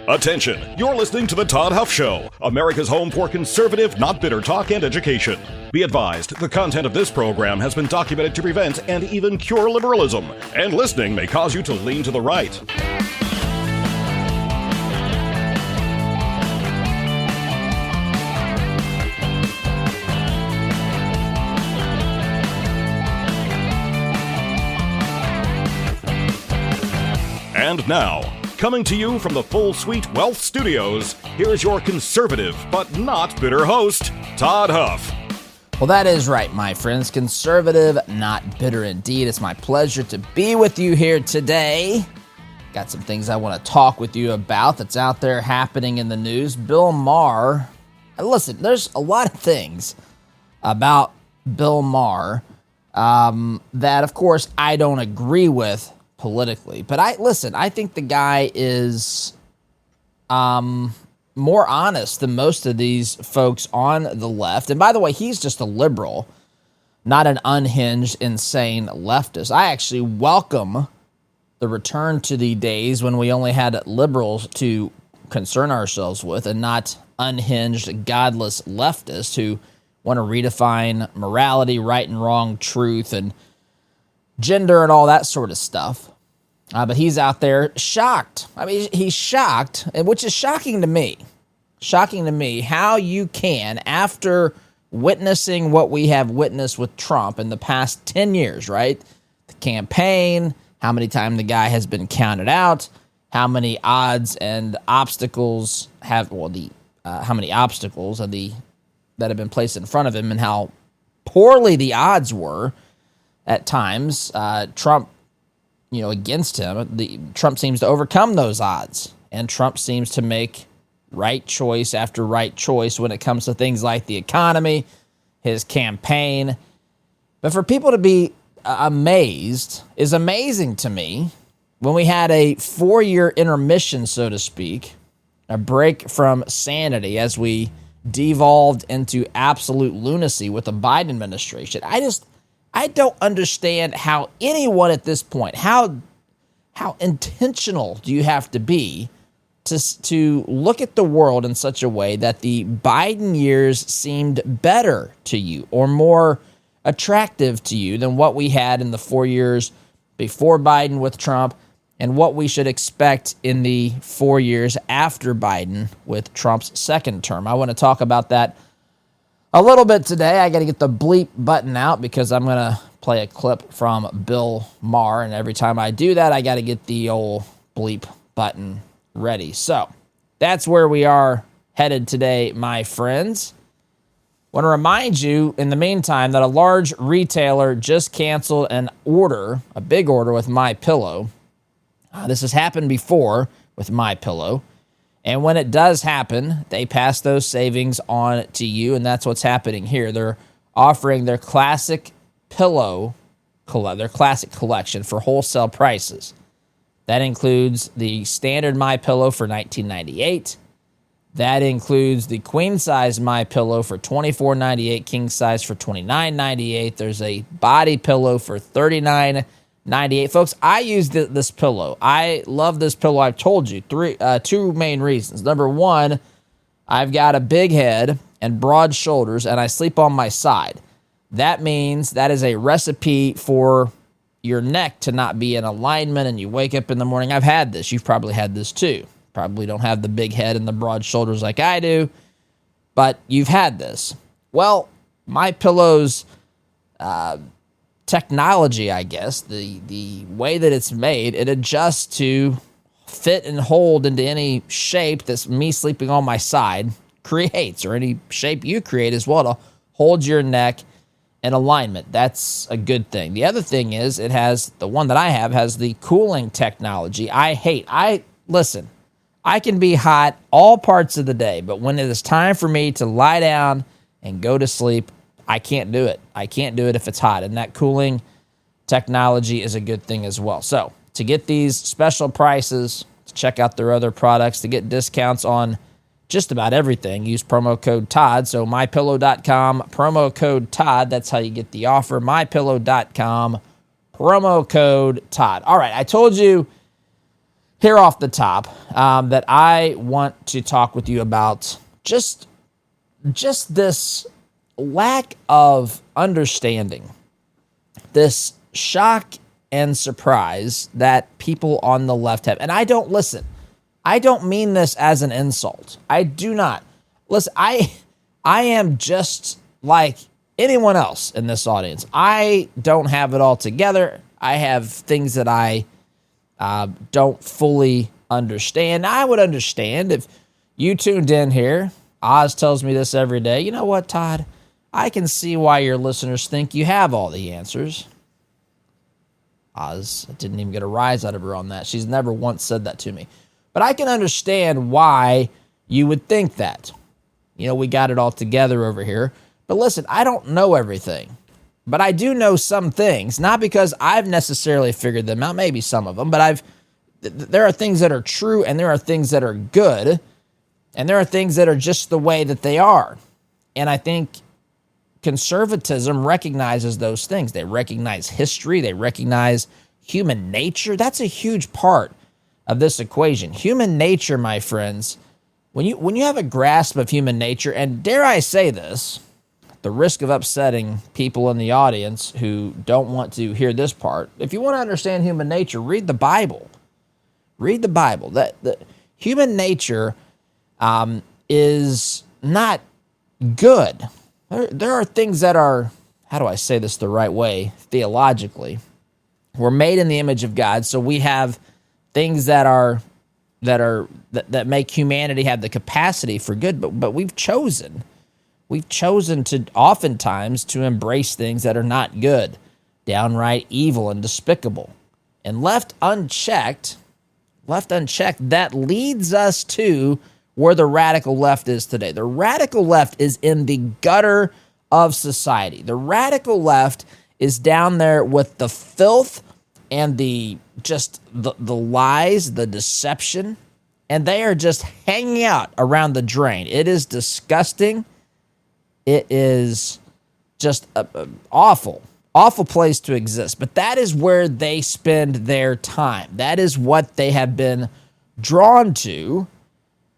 Attention, you're listening to The Todd Huff Show, America's home for conservative, not bitter talk and education. Be advised, the content of this program has been documented to prevent and even cure liberalism, and listening may cause you to lean to the right. And now, coming to you from the Full Suite Wealth Studios, here's your conservative but not bitter host, Todd Huff. Well, that is right, my friends. Conservative, not bitter indeed. It's my pleasure to be with you here today. Got some things I want to talk with you about that's out there happening in the news. Bill Maher. Listen, there's a lot of things about Bill Maher that, of course, I don't agree with politically. But I think the guy is more honest than most of these folks on the left. And by the way, he's just a liberal, not an unhinged, insane leftist. I actually welcome the return to the days when we only had liberals to concern ourselves with and not unhinged, godless leftists who want to redefine morality, right and wrong, truth, and gender and all that sort of stuff. But he's out there shocked. I mean, he's shocked, which is shocking to me. Shocking to me how you can, after witnessing what we have witnessed with Trump in the past 10 years, right? The campaign, how many times the guy has been counted out, how many odds and obstacles have, how many obstacles that have been placed in front of him and how poorly the odds were at times. Trump, against him, Trump seems to overcome those odds, and Trump seems to make right choice after right choice when it comes to things like the economy, his campaign. But for people to be amazed is amazing to me. When we had a 4-year intermission, so to speak, a break from sanity as we devolved into absolute lunacy with the Biden administration, I don't understand how anyone at this point, how intentional do you have to be to look at the world in such a way that the Biden years seemed better to you or more attractive to you than what we had in the 4 years before Biden with Trump and what we should expect in the 4 years after Biden with Trump's second term. I want to talk about that a little bit today. I got to get the bleep button out because I'm going to play a clip from Bill Maher, and every time I do that, I got to get the old bleep button ready. So that's where we are headed today, my friends. I want to remind you, in the meantime, that a large retailer just canceled an order, a big order with MyPillow. This has happened before with MyPillow. And when it does happen, they pass those savings on to you, and that's what's happening here. They're offering their classic pillow, their classic collection for wholesale prices. That includes the standard MyPillow for $19.98. That includes the queen-size MyPillow for $24.98, king-size for $29.98. There's a body pillow for $39.98. Folks, I use this pillow. I love this pillow. I've told you two main reasons. Number one, I've got a big head and broad shoulders, and I sleep on my side. That means that is a recipe for your neck to not be in alignment, and you wake up in the morning. I've had this. You've probably had this too. Probably don't have the big head and the broad shoulders like I do, but you've had this. Well, MyPillow's technology, I guess, the way that it's made, it adjusts to fit and hold into any shape that's me sleeping on my side creates, or any shape you create as well to hold your neck in alignment. That's a good thing. The other thing is it has, the one that I have has the cooling technology. Listen, I can be hot all parts of the day, but when it is time for me to lie down and go to sleep, I can't do it. I can't do it if it's hot. And that cooling technology is a good thing as well. So to get these special prices, to check out their other products, to get discounts on just about everything, use promo code Todd. So MyPillow.com, promo code Todd. That's how you get the offer. MyPillow.com, promo code Todd. All right, I told you here off the top that I want to talk with you about just this lack of understanding, this shock and surprise that people on the left have. And I don't mean this as an insult. I do not. Listen, I am just like anyone else in this audience. I don't have it all together. I have things that I don't fully understand. I would understand if you tuned in here. Oz tells me this every day. You know what, Todd? I can see why your listeners think you have all the answers. Oz didn't even get a rise out of her on that. She's never once said that to me. But I can understand why you would think that. You know, we got it all together over here. But listen, I don't know everything. But I do know some things, not because I've necessarily figured them out, maybe some of them, but there are things that are true and there are things that are good, and there are things that are just the way that they are. And I think conservatism recognizes those things. They recognize history, they recognize human nature. That's a huge part of this equation. Human nature, my friends, when you have a grasp of human nature, and dare I say this, the risk of upsetting people in the audience who don't want to hear this part. If you want to understand human nature, read the Bible. Read the Bible. That human nature is not good. There are things that are, how do I say this the right way theologically? We're made in the image of God, so we have things that make humanity have the capacity for good, but we've chosen to oftentimes to embrace things that are not good, downright evil and despicable. And left unchecked, that leads us to where the radical left is today. The radical left is in the gutter of society. The radical left is down there with the filth and the lies, the deception, and they are just hanging out around the drain. It is disgusting. It is just an awful place to exist. But that is where they spend their time. That is what they have been drawn to.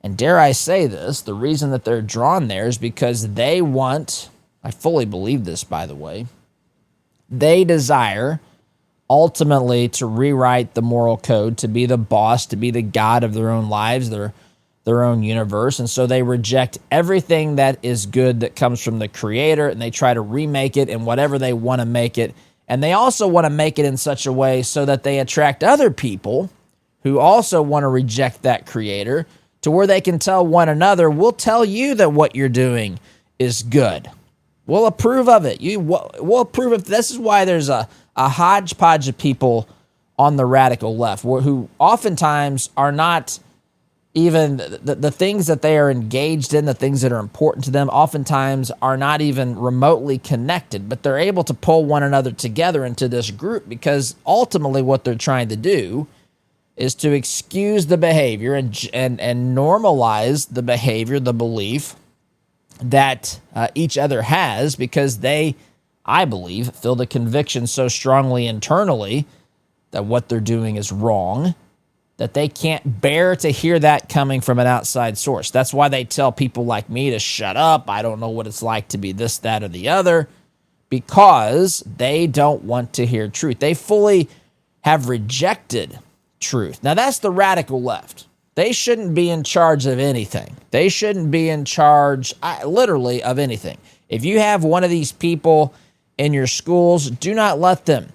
And dare I say this, the reason that they're drawn there is because they want, I fully believe this, by the way, they desire ultimately to rewrite the moral code, to be the boss, to be the god of their own lives, their own universe. And so they reject everything that is good that comes from the Creator, and they try to remake it in whatever they want to make it. And they also want to make it in such a way so that they attract other people who also want to reject that Creator, to where they can tell one another, we'll tell you that what you're doing is good. We'll approve of it. We'll approve of it. This is why there's a hodgepodge of people on the radical left who oftentimes are not even the things that they are engaged in, the things that are important to them, oftentimes are not even remotely connected, but they're able to pull one another together into this group because ultimately what they're trying to do is to excuse the behavior and normalize the behavior, the belief that each other has, because they, I believe, feel the conviction so strongly internally that what they're doing is wrong, that they can't bear to hear that coming from an outside source. That's why they tell people like me to shut up. I don't know what it's like to be this, that, or the other, because they don't want to hear truth. They fully have rejected truth. Now, that's the radical left. They shouldn't be in charge of anything. They shouldn't be in charge, literally, of anything. If you have one of these people in your schools, do not let them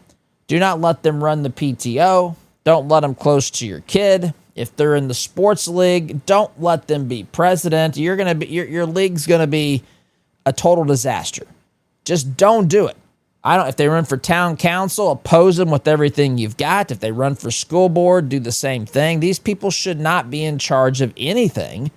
run the PTO. Don't let them close to your kid. If they're in the sports league, don't let them be president. Your league's gonna be a total disaster. Just don't do it. If they run for town council, oppose them with everything you've got. If they run for school board, do the same thing. These people should not be in charge of anything.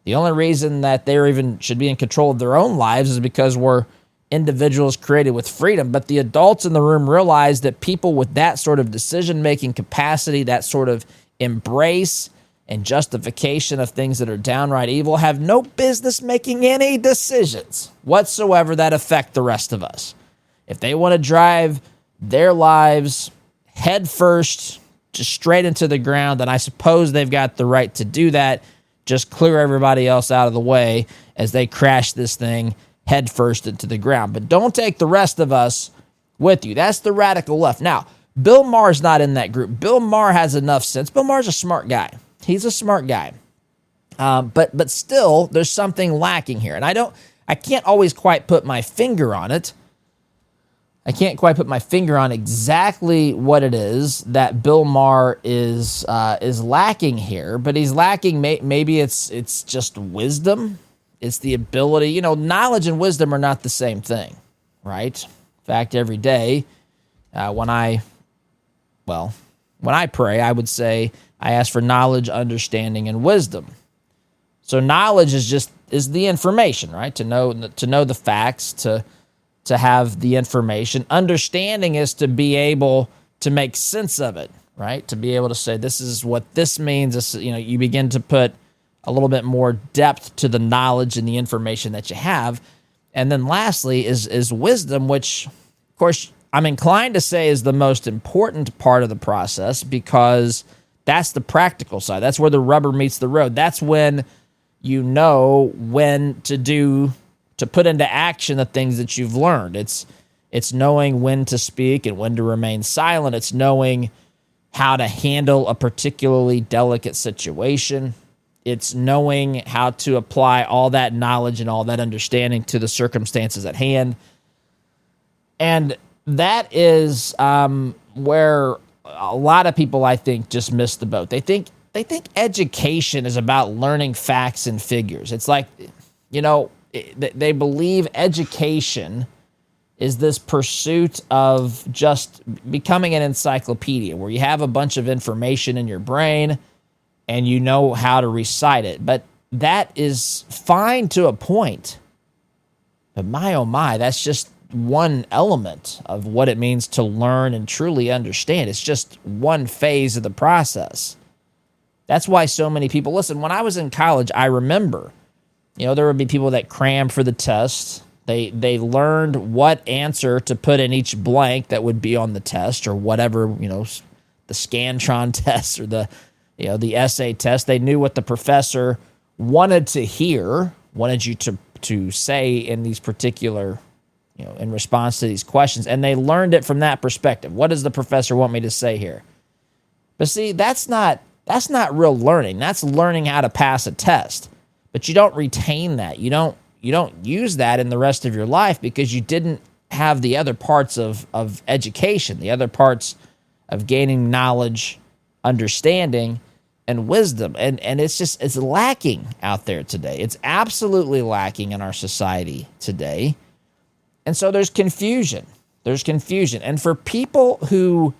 The only reason that they even should be in control of their own lives is because we're individuals created with freedom. But the adults in the room realize that people with that sort of decision-making capacity, that sort of embrace and justification of things that are downright evil, have no business making any decisions whatsoever that affect the rest of us. If they want to drive their lives headfirst just straight into the ground, and I suppose they've got the right to do that. Just clear everybody else out of the way as they crash this thing headfirst into the ground. But don't take the rest of us with you. That's the radical left. Now, Bill Maher's not in that group. Bill Maher has enough sense. Bill Maher's a smart guy. He's a smart guy. But still, there's something lacking here. And I can't always quite put my finger on it. I can't quite put my finger on exactly what it is that Bill Maher is lacking here, but he's lacking. Maybe it's just wisdom. It's the ability. Knowledge and wisdom are not the same thing, right? In fact, every day when I pray, I would say I ask for knowledge, understanding, and wisdom. So knowledge is the information, right? To know the facts, to have the information. Understanding is to be able to make sense of it, right? To be able to say, this is what this means. You begin to put a little bit more depth to the knowledge and the information that you have. And then lastly is wisdom, which, of course, I'm inclined to say is the most important part of the process, because that's the practical side. That's where the rubber meets the road. That's when you know when to put into action the things that you've learned. It's knowing when to speak and when to remain silent. It's knowing how to handle a particularly delicate situation. It's knowing how to apply all that knowledge and all that understanding to the circumstances at hand. And that is where a lot of people, I think, just miss the boat. They think education is about learning facts and figures. It's like, they believe education is this pursuit of just becoming an encyclopedia where you have a bunch of information in your brain and you know how to recite it. But that is fine to a point. But my, oh my, that's just one element of what it means to learn and truly understand. It's just one phase of the process. That's why so many people, listen, when I was in college, I remember, there would be people that crammed for the test. They learned what answer to put in each blank that would be on the test, or whatever, the Scantron test or the essay test. They knew what the professor wanted to hear, wanted you to say in these particular, in response to these questions, and they learned it from that perspective. What does the professor want me to say here? But see, that's not real learning. That's learning how to pass a test. But you don't retain that. You don't use that in the rest of your life because you didn't have the other parts of education, the other parts of gaining knowledge, understanding, and wisdom. And it's lacking out there today. It's absolutely lacking in our society today. And so there's confusion. And for people who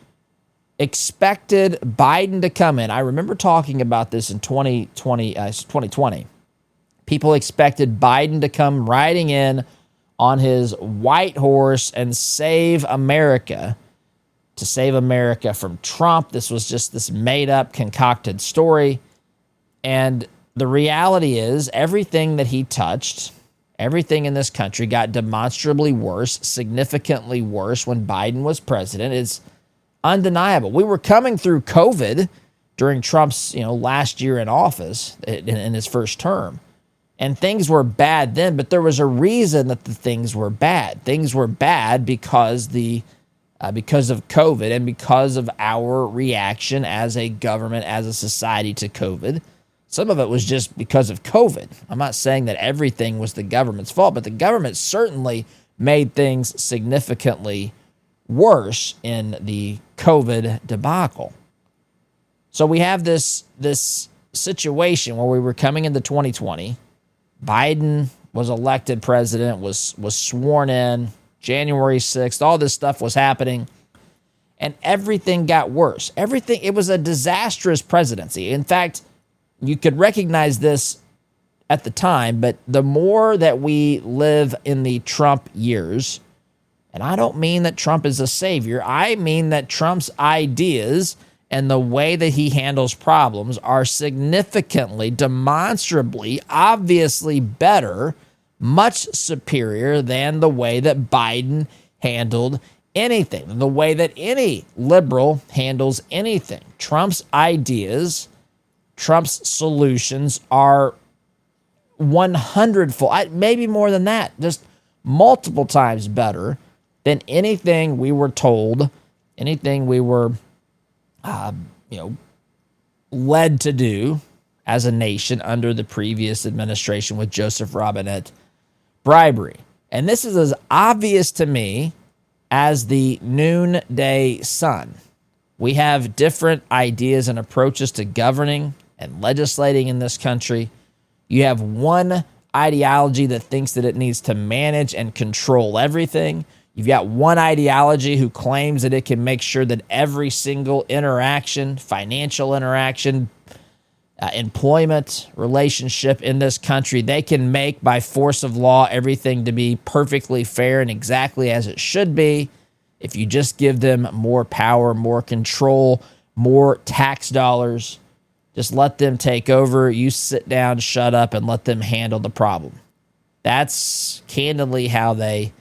expected Biden to come in, I remember talking about this in 2020. People expected Biden to come riding in on his white horse and save America, to save America from Trump. This was just this made-up, concocted story. And the reality is everything that he touched, everything in this country got demonstrably worse, significantly worse when Biden was president. It's undeniable. We were coming through COVID during Trump's last year in office, in his first term. And things were bad then, but there was a reason that the things were bad. Things were bad because of COVID and because of our reaction as a government, as a society to COVID. Some of it was just because of COVID. I'm not saying that everything was the government's fault, but the government certainly made things significantly worse in the COVID debacle. So we have this situation where we were coming into 2020. Biden was elected president, was sworn in January 6th. All this stuff was happening, and everything got worse. It was a disastrous presidency. In fact, you could recognize this at the time, but the more that we live in the Trump years, and I don't mean that Trump is a savior, I mean that Trump's ideas and the way that he handles problems are significantly, demonstrably, obviously better, much superior than the way that Biden handled anything, the way that any liberal handles anything. Trump's ideas, Trump's solutions are 100-fold, maybe more than that, just multiple times better than anything we were told, anything we were, led to do as a nation under the previous administration with Joseph Robinette bribery. And this is as obvious to me as the noonday sun. We have different ideas and approaches to governing and legislating in this country. You have one ideology that thinks that it needs to manage and control everything. You've got one ideology who claims that it can make sure that every single interaction, financial interaction, employment relationship in this country, they can make by force of law everything to be perfectly fair and exactly as it should be. If you just give them more power, more control, more tax dollars, just let them take over. You sit down, shut up, and let them handle the problem. That's candidly how they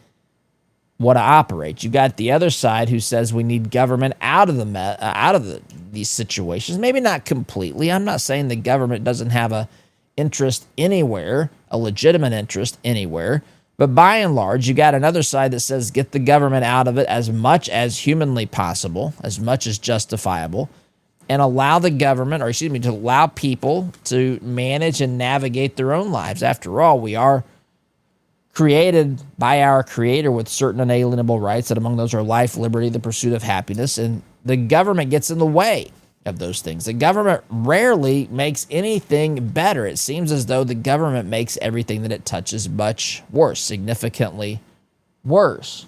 want to operate. You got the other side who says we need government out of these situations. Maybe not completely. I'm not saying the government doesn't have a interest anywhere, a legitimate interest anywhere. But by and large, you got another side that says get the government out of it as much as humanly possible, as much as justifiable, and allow the government, to allow people to manage and navigate their own lives. After all, we are created by our Creator with certain unalienable rights, and among those are life, liberty, the pursuit of happiness, and the government gets in the way of those things. The government rarely makes anything better. It seems as though the government makes everything that it touches much worse, significantly worse.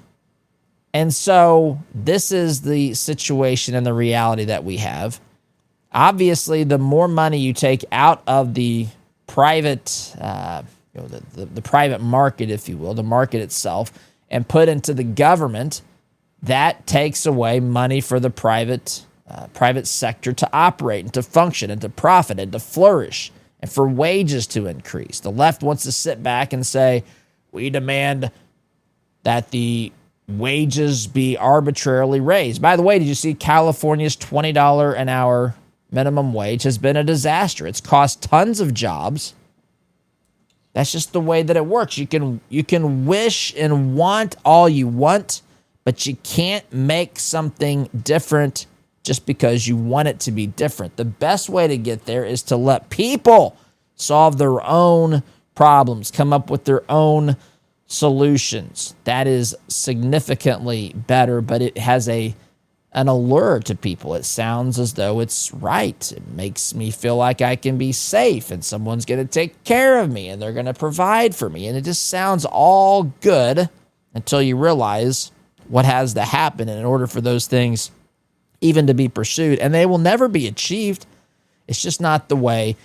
And so this is the situation and the reality that we have. Obviously, the more money you take out of the private the private market, if you will, the market itself, and put into the government, that takes away money for the private sector to operate and to function and to profit and to flourish and for wages to increase. The left wants to sit back and say, we demand that the wages be arbitrarily raised. By the way, did you see California's $20 an hour minimum wage has been a disaster? It's cost tons of jobs. That's just the way that it works. You can wish and want all you want, but you can't make something different just because you want it to be different. The best way to get there is to let people solve their own problems, come up with their own solutions. That is significantly better, but it has an allure to people. It sounds as though it's right. It makes me feel like I can be safe and someone's going to take care of me and they're going to provide for me. And it just sounds all good until you realize what has to happen in order for those things even to be pursued. And they will never be achieved. It's just not the way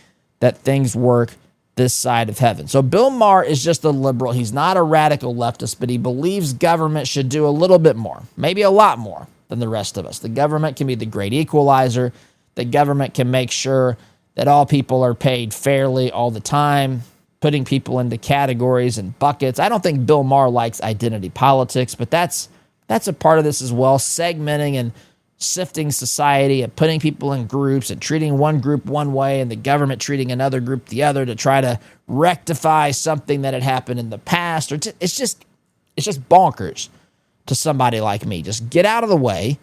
that things work this side of heaven. So Bill Maher is just a liberal. He's not a radical leftist, but he believes government should do a little bit more, maybe a lot more than the rest of us. The government can be the great equalizer. The government can make sure that all people are paid fairly all the time, putting people into categories and buckets. I don't think Bill Maher likes identity politics, but that's a part of this as well, segmenting and sifting society and putting people in groups and treating one group one way and the government treating another group the other to try to rectify something that had happened in the past. Or it's just bonkers to somebody like me. Just get out of the way,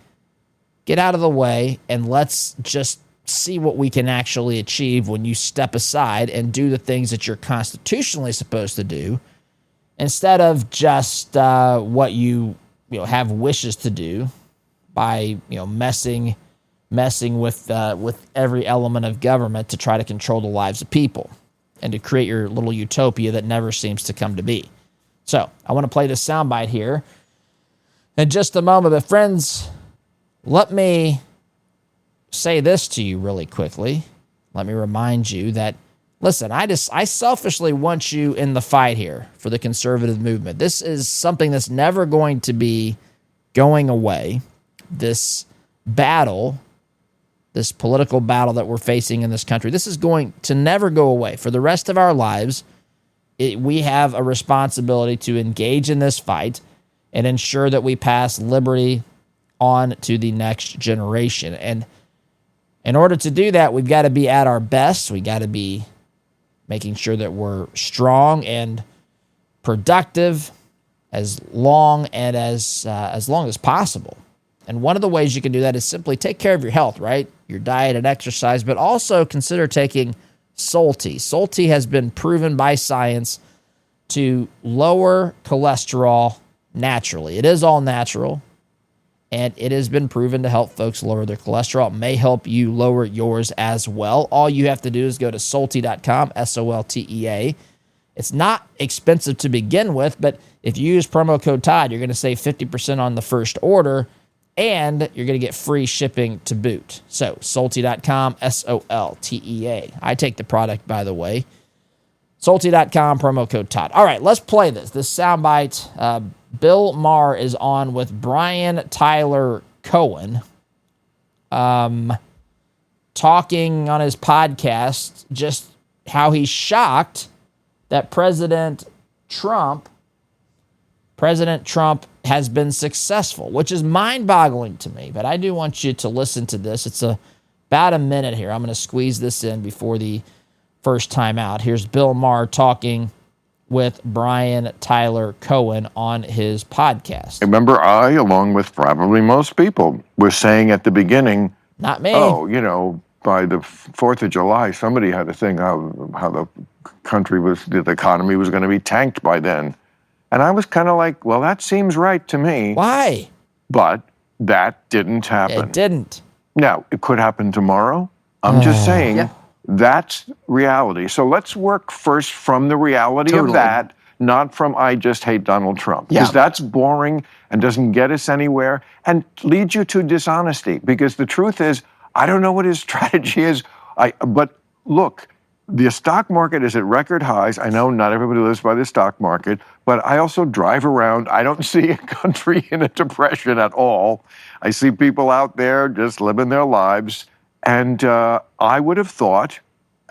and let's just see what we can actually achieve when you step aside and do the things that you're constitutionally supposed to do instead of just what you have wishes to do by messing with every element of government to try to control the lives of people and to create your little utopia that never seems to come to be. So I want to play this soundbite here in just a moment. But friends, let me say this to you really quickly. Let me remind you that, listen, I selfishly want you in the fight here for the conservative movement. This is something that's never going to be going away. This battle, this political battle that we're facing in this country, this is going to never go away. For the rest of our lives, we have a responsibility to engage in this fight and ensure that we pass liberty on to the next generation. And in order to do that, we've got to be at our best. We got to be making sure that we're strong and productive as long as possible. And one of the ways you can do that is simply take care of your health, right? Your diet and exercise, but also consider taking Solti. Solti has been proven by science to lower cholesterol naturally. It is all natural, and it has been proven to help folks lower their cholesterol. It may help you lower yours as well. All you have to do is go to Solti.com, SOLTEA. It's not expensive to begin with, but if you use promo code Todd, you're going to save 50% on the first order, and you're going to get free shipping to boot. So, Solti.com, SOLTEA. I take the product, by the way. Solti.com, promo code Todd. All right, let's play this. This soundbite. Bill Maher is on with Brian Tyler Cohen, talking on his podcast just how he's shocked that President Trump has been successful, which is mind-boggling to me. But I do want you to listen to this. It's about a minute here. I'm going to squeeze this in before the first time out. Here's Bill Maher talking with Brian Tyler Cohen on his podcast. Remember, I, along with probably most people, were saying at the beginning, not me. Oh, by the 4th of July, somebody had to think how the the economy was going to be tanked by then. And I was kind of like, well, that seems right to me. Why? But that didn't happen. It didn't. Now, it could happen tomorrow. I'm just saying that's reality. So let's work first from the reality of that, not from I just hate Donald Trump. Because that's boring and doesn't get us anywhere and leads you to dishonesty. Because the truth is, I don't know what his strategy is. But look, the stock market is at record highs. I know not everybody lives by the stock market, but I also drive around. I don't see a country in a depression at all. I see people out there just living their lives. And I would have thought,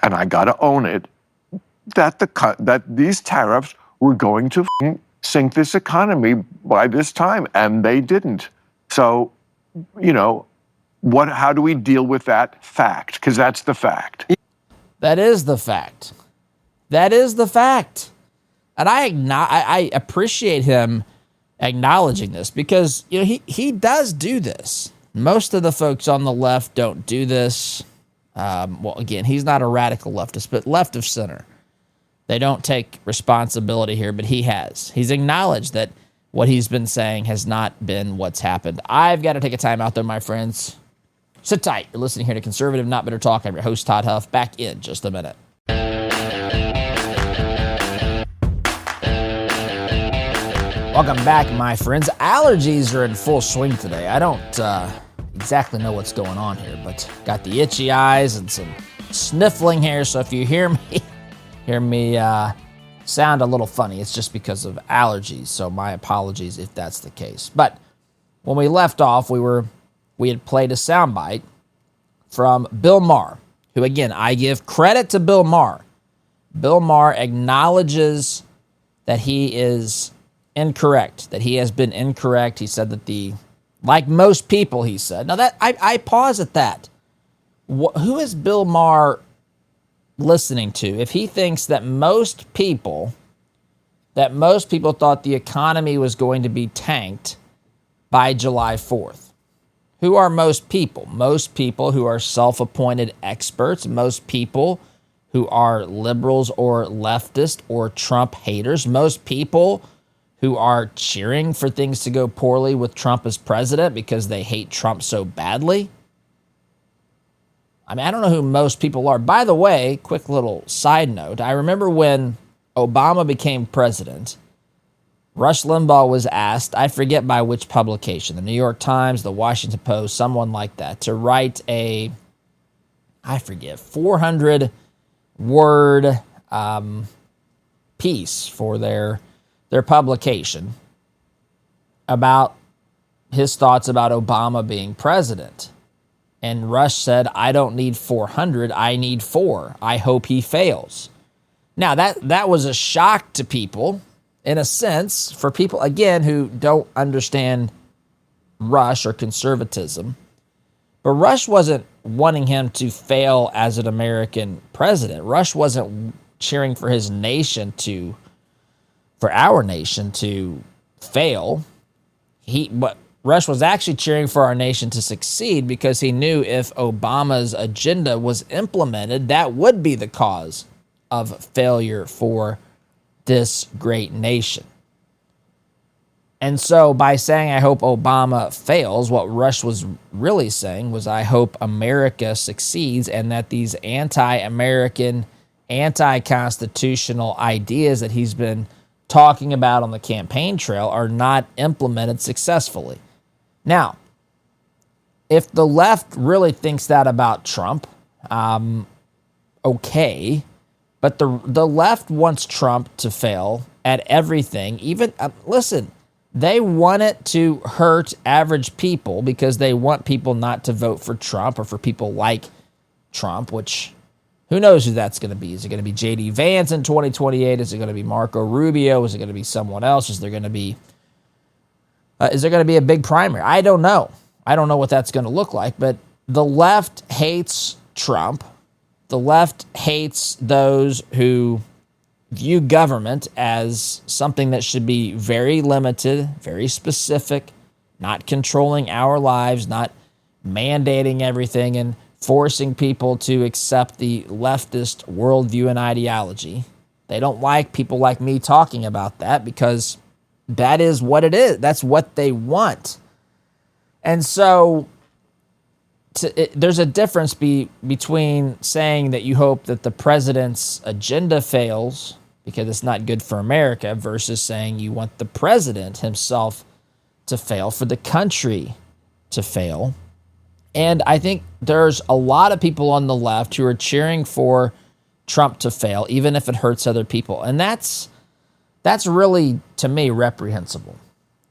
and I got to own it, that these tariffs were going to sink this economy by this time, and they didn't. So, how do we deal with that fact? Because that's the fact. That is the fact. That is the fact. And I appreciate him acknowledging this because he does do this. Most of the folks on the left don't do this. Again, he's not a radical leftist, but left of center. They don't take responsibility here, but he has. He's acknowledged that what he's been saying has not been what's happened. I've got to take a time out there, my friends. Sit tight. You're listening here to Conservative Not Bitter Talk. I'm your host, Todd Huff. Back in just a minute. Welcome back, my friends. Allergies are in full swing today. I don't exactly know what's going on here, but got the itchy eyes and some sniffling here. So if you hear me sound a little funny, it's just because of allergies. So my apologies if that's the case. But when we left off, we had played a soundbite from Bill Maher, who, again, I give credit to Bill Maher. Bill Maher acknowledges that he is incorrect, that he has been incorrect. He said that like most people, he said. Now, that I pause at that. Who is Bill Maher listening to? If he thinks that most people thought the economy was going to be tanked by July 4th. Who are most people? Most people who are self-appointed experts, most people who are liberals or leftists or Trump haters, most people who are cheering for things to go poorly with Trump as president because they hate Trump so badly. I mean, I don't know who most people are. By the way, quick little side note, I remember when Obama became president, Rush Limbaugh was asked, I forget by which publication, the New York Times, the Washington Post, someone like that, to write 400-word piece for their publication about his thoughts about Obama being president. And Rush said, I don't need 400, I need 4. I hope he fails. Now, that was a shock to people. in a sense, for people, again, who don't understand Rush or conservatism, but Rush wasn't wanting him to fail as an American president. Rush wasn't cheering for his nation for our nation to fail. But Rush was actually cheering for our nation to succeed because he knew if Obama's agenda was implemented, that would be the cause of failure for this great nation. And so by saying, I hope Obama fails, what Rush was really saying was, I hope America succeeds and that these anti-American, anti-constitutional ideas that he's been talking about on the campaign trail are not implemented successfully. Now, if the left really thinks that about Trump, okay, but the left wants Trump to fail at everything. Even, listen, they want it to hurt average people because they want people not to vote for Trump or for people like Trump, which who knows who that's going to be. Is it going to be J.D. Vance in 2028? Is it going to be Marco Rubio? Is it going to be someone else? Is there going to be a big primary? I don't know. I don't know what that's going to look like, but the left hates Trump. The left hates those who view government as something that should be very limited, very specific, not controlling our lives, not mandating everything and forcing people to accept the leftist worldview and ideology. They don't like people like me talking about that because that is what it is. That's what they want. And so there's a difference between saying that you hope that the president's agenda fails because it's not good for America versus saying you want the president himself to fail, for the country to fail. And I think there's a lot of people on the left who are cheering for Trump to fail, even if it hurts other people. And that's really, to me, reprehensible.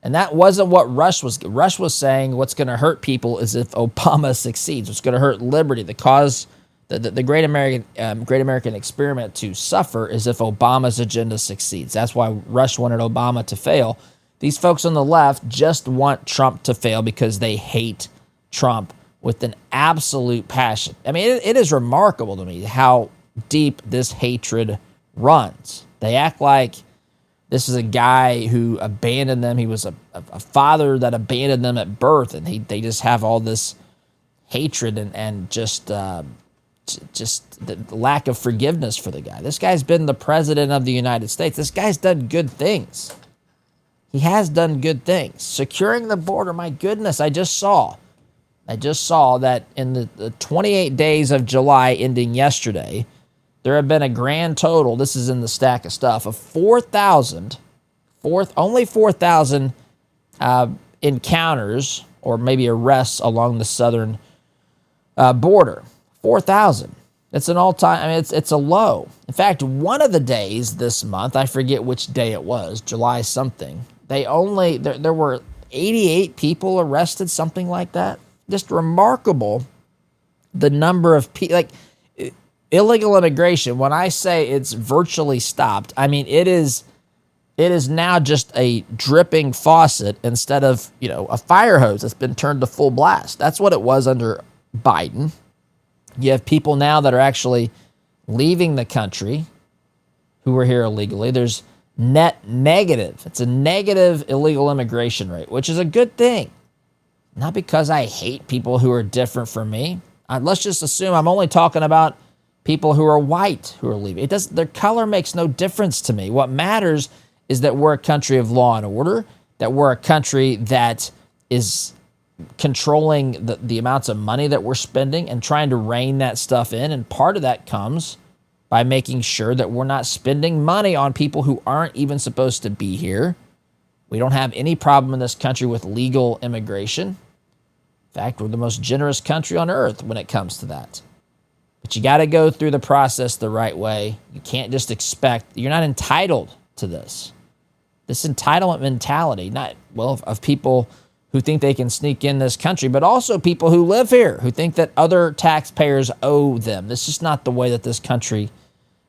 And that wasn't what Rush was. Rush was saying what's going to hurt people is if Obama succeeds. What's going to hurt liberty, the cause, the great American experiment to suffer is if Obama's agenda succeeds. That's why Rush wanted Obama to fail. These folks on the left just want Trump to fail because they hate Trump with an absolute passion. I mean, it is remarkable to me how deep this hatred runs. They act like this is a guy who abandoned them. He was a father that abandoned them at birth, and they just have all this hatred and just the lack of forgiveness for the guy. This guy's been the president of the United States. This guy's done good things. He has done good things. Securing the border, my goodness, I just saw that in the 28 days of July ending yesterday, there have been a grand total, this is in the stack of stuff, of 4,000 encounters or maybe arrests along the southern border. 4,000. It's an all-time, I mean, it's a low. In fact, one of the days this month, I forget which day it was, July something, there were 88 people arrested, something like that. Just remarkable, the number of people, like illegal immigration, when I say it's virtually stopped, I mean, it is now just a dripping faucet instead of, a fire hose that's been turned to full blast. That's what it was under Biden. You have people now that are actually leaving the country who are here illegally. There's net negative. It's a negative illegal immigration rate, which is a good thing. Not because I hate people who are different from me. Let's just assume I'm only talking about people who are white who are leaving. Their color makes no difference to me. What matters is that we're a country of law and order, that we're a country that is controlling the amounts of money that we're spending and trying to rein that stuff in. And part of that comes by making sure that we're not spending money on people who aren't even supposed to be here. We don't have any problem in this country with legal immigration. In fact, we're the most generous country on earth when it comes to that. But you got to go through the process the right way. You can't just expect, you're not entitled to this. This entitlement mentality, of people who think they can sneak in this country, but also people who live here, who think that other taxpayers owe them. This is not the way that this country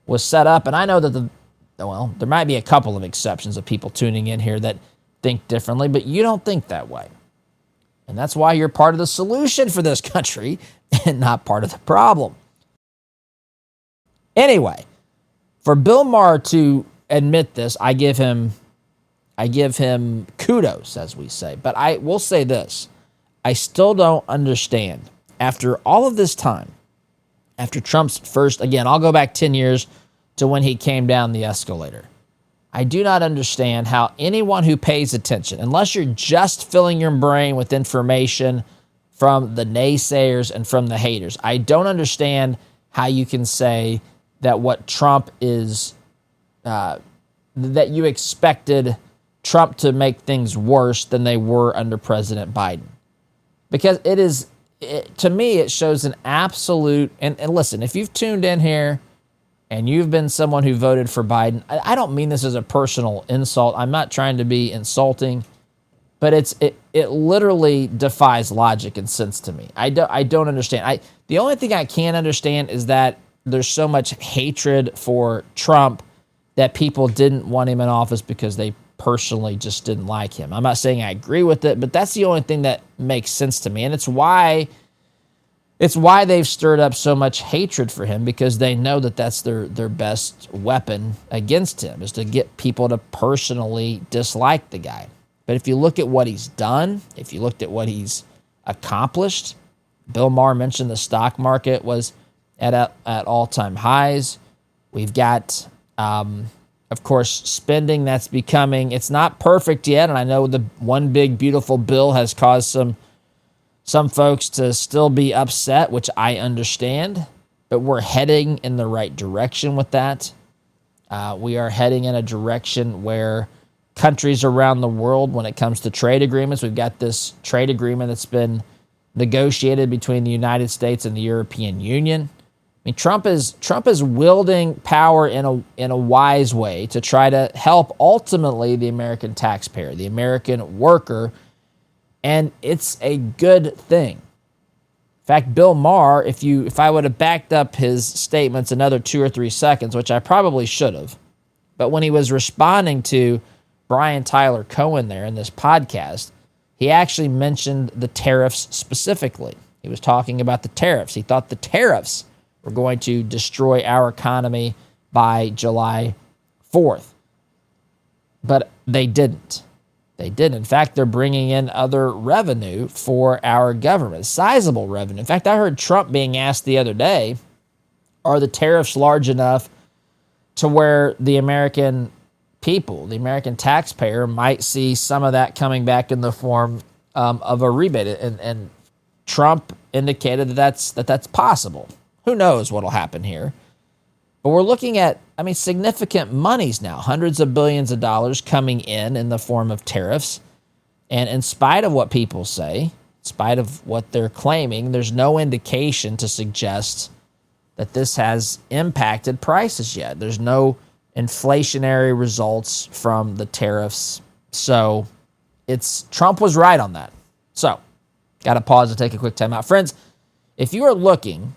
was set up. And I know that well, there might be a couple of exceptions of people tuning in here that think differently, but you don't think that way. And that's why you're part of the solution for this country and not part of the problem. Anyway, for Bill Maher to admit this, I give him kudos, as we say. But I will say this. I still don't understand, after all of this time, after Trump's first, again, I'll go back 10 years to when he came down the escalator. I do not understand how anyone who pays attention, unless you're just filling your brain with information from the naysayers and from the haters, I don't understand how you can say that what Trump is, that you expected Trump to make things worse than they were under President Biden. Because to me, it shows an absolute, and listen, if you've tuned in here and you've been someone who voted for Biden, I don't mean this as a personal insult. I'm not trying to be insulting, but it literally defies logic and sense to me. I don't understand. The only thing I can understand is that there's so much hatred for Trump that people didn't want him in office because they personally just didn't like him. I'm not saying I agree with it, but that's the only thing that makes sense to me. And it's why they've stirred up so much hatred for him, because they know that that's their best weapon against him, is to get people to personally dislike the guy. But if you look at what he's done, if you looked at what he's accomplished, Bill Maher mentioned the stock market was at all-time highs. We've got, of course, spending that's becoming, it's not perfect yet, and I know the one big beautiful bill has caused some folks to still be upset, which I understand, but we're heading in the right direction with that. We are heading in a direction where countries around the world, when it comes to trade agreements, we've got this trade agreement that's been negotiated between the United States and the European Union. I mean, Trump is wielding power in a wise way to try to help ultimately the American taxpayer, the American worker, and it's a good thing. In fact, Bill Maher, if I would have backed up his statements another 2 or 3 seconds, which I probably should have, but when he was responding to Brian Tyler Cohen there in this podcast, he actually mentioned the tariffs specifically. He was talking about the tariffs. He thought the tariffs were going to destroy our economy by July 4th. But they didn't. They didn't. In fact, they're bringing in other revenue for our government, sizable revenue. In fact, I heard Trump being asked the other day, are the tariffs large enough to where the American people, the American taxpayer, might see some of that coming back in the form of a rebate? And Trump indicated that that's possible. Who knows what will happen here? But we're looking at, significant monies now, hundreds of billions of dollars coming in the form of tariffs. And in spite of what people say, in spite of what they're claiming, there's no indication to suggest that this has impacted prices yet. There's no inflationary results from the tariffs. So Trump was right on that. So, got to pause and take a quick time out. Friends, if you are looking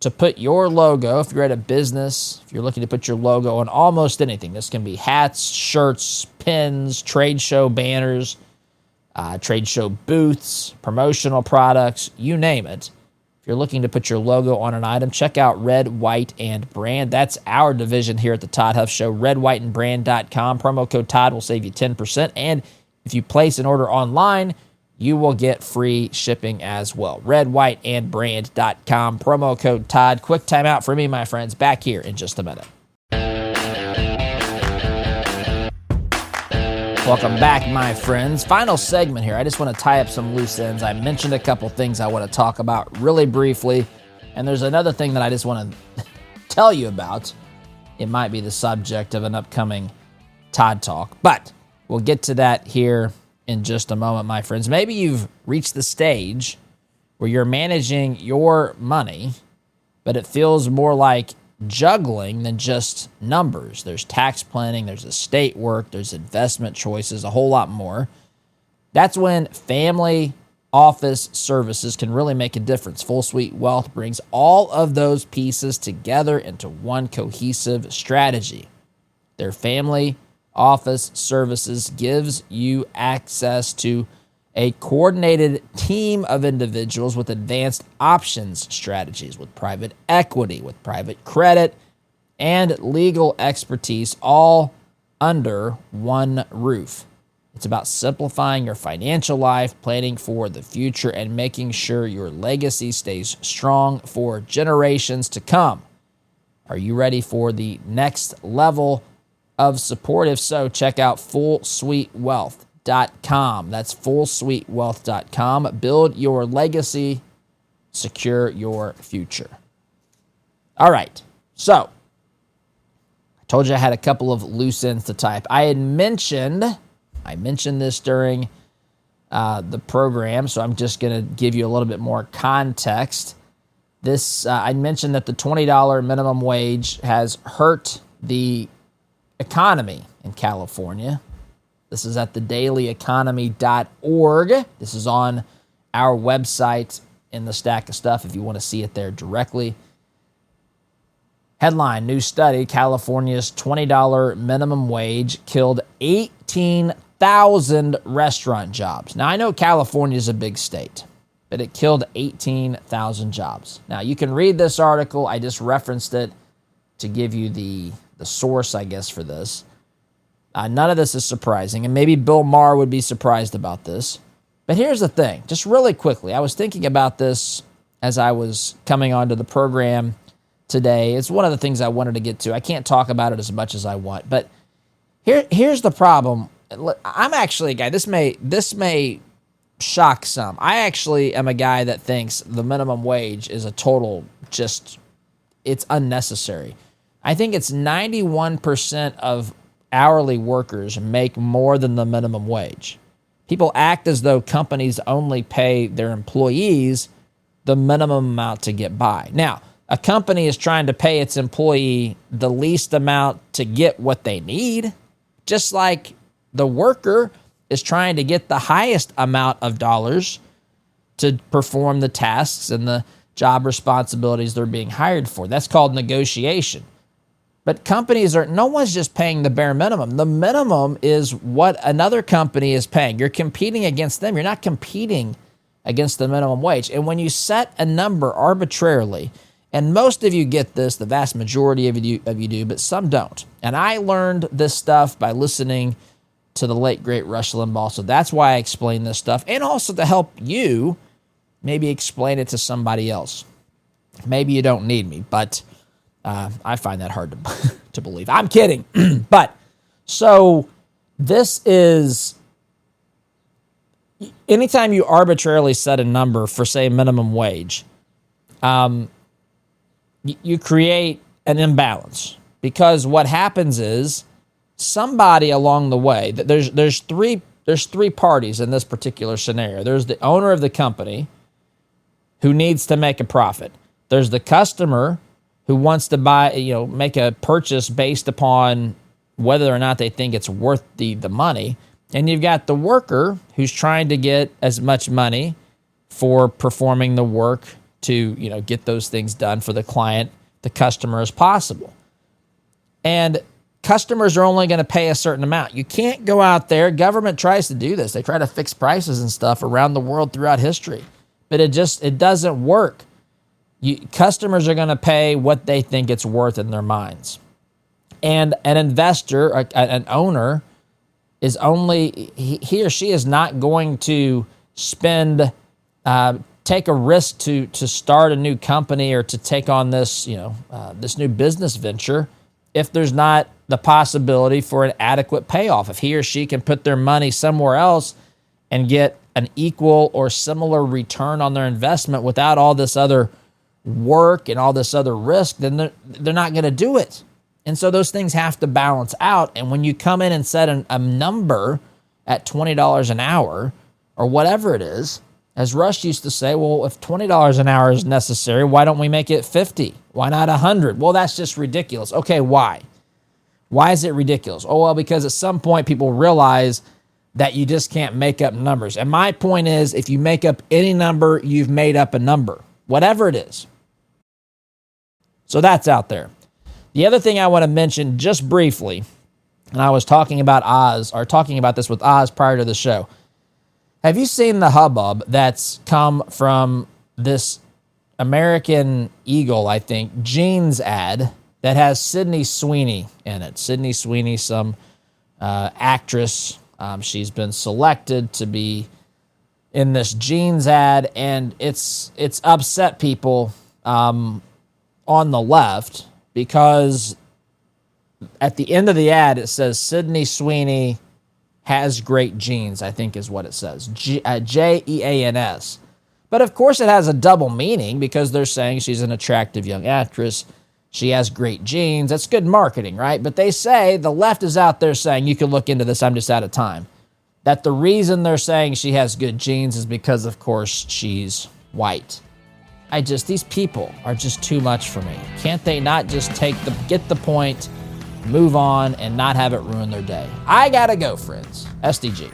to put your logo, if you're at a business, if you're looking to put your logo on almost anything, this can be hats, shirts, pins, trade show banners, trade show booths, promotional products, you name it. If you're looking to put your logo on an item, check out Red, White, and Brand. That's our division here at the Todd Huff Show. RedWhiteandBrand.com. Promo code Todd will save you 10%. And if you place an order online, you will get free shipping as well. RedWhiteandBrand.com. Promo code Todd. Quick timeout for me, my friends. Back here in just a minute. Welcome back, my friends. Final segment here. I just want to tie up some loose ends. I mentioned a couple things I want to talk about really briefly, and there's another thing that I just want to tell you about. It might be the subject of an upcoming Todd Talk, but we'll get to that here in just a moment, my friends. Maybe you've reached the stage where you're managing your money, but it feels more like juggling than just numbers. There's tax planning, there's estate work, there's investment choices, a whole lot more. That's when family office services can really make a difference. Full Suite Wealth brings all of those pieces together into one cohesive strategy. Their family office services gives you access to a coordinated team of individuals with advanced options strategies, with private equity, with private credit, and legal expertise, all under one roof. It's about simplifying your financial life, planning for the future, and making sure your legacy stays strong for generations to come. Are you ready for the next level of support? If so, check out fullsuitewealth.com. That's fullsuitewealth.com. Build your legacy, secure your future. All right, so I told you I had a couple of loose ends to type. I mentioned this during the program, so I'm just going to give you a little bit more context. I mentioned that the $20 minimum wage has hurt the economy in California. This is at thedailyeconomy.org. This is on our website in the stack of stuff if you want to see it there directly. Headline, new study, California's $20 minimum wage killed 18,000 restaurant jobs. Now, I know California is a big state, but it killed 18,000 jobs. Now, you can read this article. I just referenced it to give you the source, I guess, for this. None of this is surprising, and maybe Bill Maher would be surprised about this. But here's the thing, just really quickly. I was thinking about this as I was coming onto the program today. It's one of the things I wanted to get to. I can't talk about it as much as I want, but here's the problem. I'm actually a guy, this may shock some. I actually am a guy that thinks the minimum wage is a total it's unnecessary. I think it's 91% of hourly workers make more than the minimum wage. People act as though companies only pay their employees the minimum amount to get by. Now, a company is trying to pay its employee the least amount to get what they need, just like the worker is trying to get the highest amount of dollars to perform the tasks and the job responsibilities they're being hired for. That's called negotiation. But no one's just paying the bare minimum. The minimum is what another company is paying. You're competing against them. You're not competing against the minimum wage. And when you set a number arbitrarily, and most of you get this, the vast majority of you do, but some don't. And I learned this stuff by listening to the late, great Rush Limbaugh. So that's why I explain this stuff. And also to help you maybe explain it to somebody else. Maybe you don't need me, but I find that hard to believe. I'm kidding. But so this is, anytime you arbitrarily set a number for, say, minimum wage, you create an imbalance, because what happens is somebody along the way, there's three parties in this particular scenario. There's the owner of the company who needs to make a profit. There's the customer who wants to make a purchase based upon whether or not they think it's worth the money. And you've got the worker who's trying to get as much money for performing the work to, get those things done for the client, the customer, as possible. And customers are only going to pay a certain amount. You can't go out there. Government tries to do this. They try to fix prices and stuff around the world throughout history, but it doesn't work. Customers are going to pay what they think it's worth in their minds. And an investor, an owner, is he or she is not going to take a risk to start a new company or to take on this new business venture if there's not the possibility for an adequate payoff. If he or she can put their money somewhere else and get an equal or similar return on their investment without all this other work and all this other risk, then they're not going to do it. And so those things have to balance out. And when you come in and set a number at $20 an hour or whatever it is, as Rush used to say, well, if $20 an hour is necessary, why don't we make it $50? Why not $100? Well, that's just ridiculous. Okay, why? Why is it ridiculous? Oh, well, because at some point people realize that you just can't make up numbers. And my point is, if you make up any number, you've made up a number, whatever it is. So that's out there. The other thing I want to mention just briefly and I was talking about this with Oz prior to the show. Have you seen the hubbub that's come from this American Eagle, I think, jeans ad that has Sydney Sweeney in it? Sydney Sweeney, some actress. She's been selected to be in this jeans ad, and it's upset people on the left because at the end of the ad it says Sydney Sweeney has great genes, I think is what it says, Jeans. But of course it has a double meaning because they're saying she's an attractive young actress. She has great genes. That's good marketing, right? But they say, the left is out there saying, you can look into this, I'm just out of time, that the reason they're saying she has good genes is because, of course, she's white. These people are just too much for me. Can't they not just get the point, move on, and not have it ruin their day? I gotta go, friends. SDG.